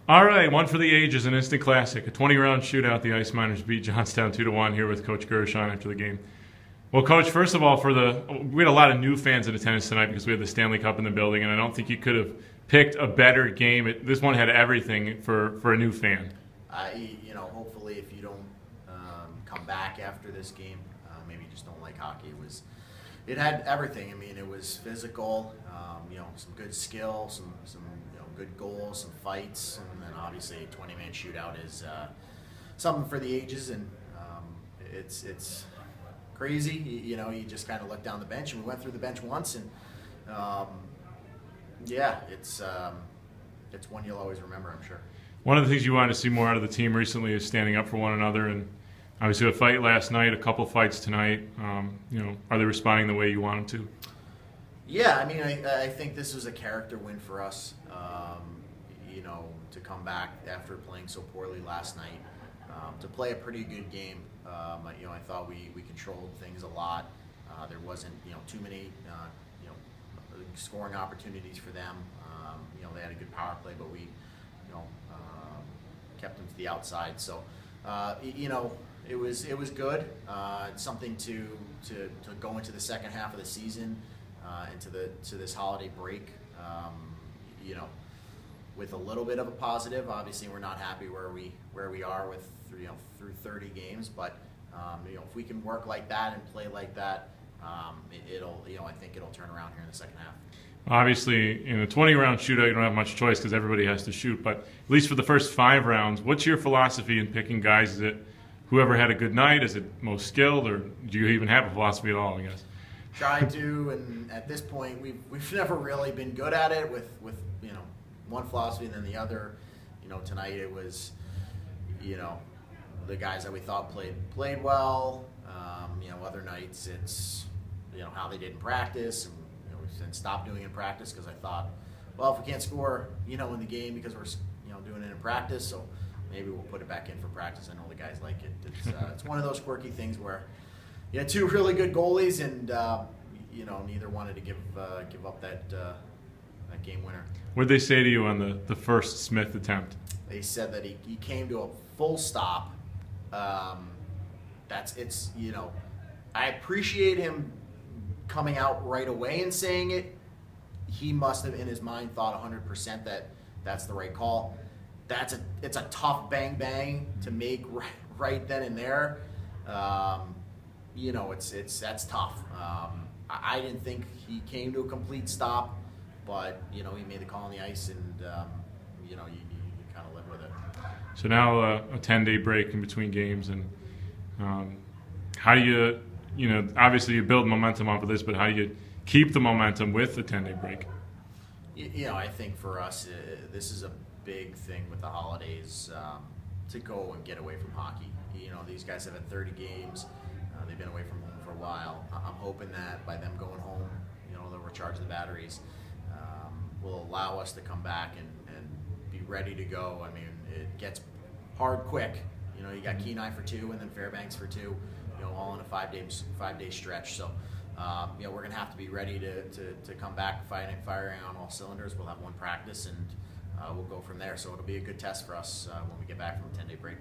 All right, one for the ages, an instant classic. A 20-round shootout. The Ice Miners beat Johnstown 2-1 here with Coach Gershon after the game. Well, Coach, first of all, we had a lot of new fans in attendance tonight because we had the Stanley Cup in the building, and I don't think you could have picked a better game. This one had everything for a new fan. Hopefully if you don't come back after this game, maybe you just don't like hockey. It had everything. I mean, it was physical, some good skill, some good goals, some fights, and then obviously a 20-man shootout is something for the ages, and it's crazy. You just kind of look down the bench, and we went through the bench once, and it's one you'll always remember, I'm sure. One of the things you wanted to see more out of the team recently is standing up for one another, and obviously a fight last night, a couple fights tonight. Are they responding the way you want them to? Yeah, I mean, I think this was a character win for us, to come back after playing so poorly last night, to play a pretty good game. I thought we controlled things a lot. There wasn't, too many, scoring opportunities for them. They had a good power play, but we, kept them to the outside. So, it was good. It's something to go into the second half of the season, to this holiday break. With a little bit of a positive. Obviously, we're not happy where we are with through 30 games, but if we can work like that and play like that, I think it'll turn around here in the second half. Obviously, in a 20-round shootout, you don't have much choice because everybody has to shoot. But at least for the first 5 rounds, what's your philosophy in picking guys? Is it whoever had a good night? Is it most skilled, or do you even have a philosophy at all? I guess. Try to, and at this point, we've never really been good at it with one philosophy and then the other. Tonight it was, the guys that we thought played well. Other nights it's, how they did in practice, and we then stopped doing it in practice because I thought, well, if we can't score, in the game because we're, doing it in practice, so maybe we'll put it back in for practice. I know the guys like it. It's one of those quirky things where you had 2 really good goalies, and neither wanted to give up that game winner. What did they say to you on the first Smith attempt? They said that he came to a full stop. I appreciate him coming out right away and saying it. He must have in his mind thought 100% that that's the right call. It's a tough bang bang to make right then and there. That's tough. I didn't think he came to a complete stop, but he made the call on the ice, and you kind of live with it. So now a 10-day break in between games, and how do you, obviously you build momentum off of this, but how do you keep the momentum with the 10-day break? I think for us, this is a big thing with the holidays, to go and get away from hockey. These guys have had 30 games. They've been away from home for a while. I'm hoping that by them going home, they'll recharge the batteries, will allow us to come back and be ready to go. I mean, it gets hard quick. You got Kenai for 2 and then Fairbanks for 2, all in a 5-day stretch. So, we're going to have to be ready to come back firing on all cylinders. We'll have one practice, and we'll go from there. So it'll be a good test for us when we get back from a 10-day break.